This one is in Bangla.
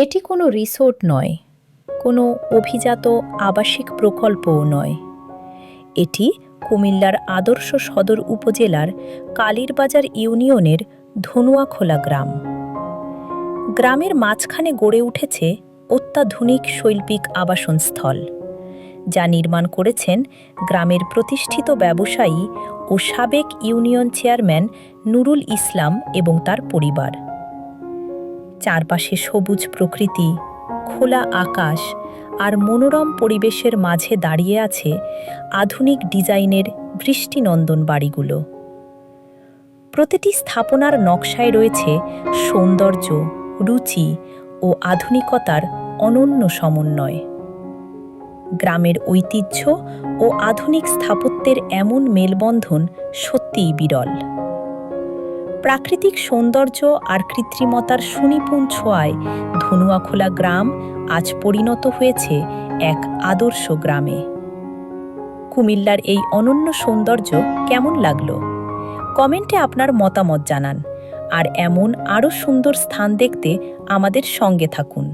এটি কোনো রিসোর্ট নয়, কোনো অভিজাত আবাসিক প্রকল্পও নয়। এটি কুমিল্লার আদর্শ সদর উপজেলার কালীরবাজার ইউনিয়নের ধনুয়াখোলা গ্রাম। গ্রামের মাঝখানে গড়ে উঠেছে অত্যাধুনিক শৈল্পিক আবাসনস্থল, যা নির্মাণ করেছেন গ্রামের প্রতিষ্ঠিত ব্যবসায়ী ও সাবেক ইউনিয়ন চেয়ারম্যান নুরুল ইসলাম এবং তার পরিবার। চারপাশে সবুজ প্রকৃতি, খোলা আকাশ আর মনোরম পরিবেশের মাঝে দাঁড়িয়ে আছে আধুনিক ডিজাইনের বৃষ্টিনন্দন বাড়িগুলো। প্রতিটি স্থাপনার নকশায় রয়েছে সৌন্দর্য, রুচি ও আধুনিকতার অনন্য সমন্বয়। গ্রামের ঐতিহ্য ও আধুনিক স্থাপত্যের এমন মেলবন্ধন সত্যিই বিরল। প্রাকৃতিক সৌন্দর্য আর কৃত্রিমতার সুনিপুণ ছোঁয়ায় ধনুয়াখোলা গ্রাম আজ পরিণত হয়েছে এক আদর্শ গ্রামে। কুমিল্লার এই অনন্য সৌন্দর্য কেমন লাগলো? কমেন্টে আপনার মতামত জানান, আর এমন আরও সুন্দর স্থান দেখতে আমাদের সঙ্গে থাকুন।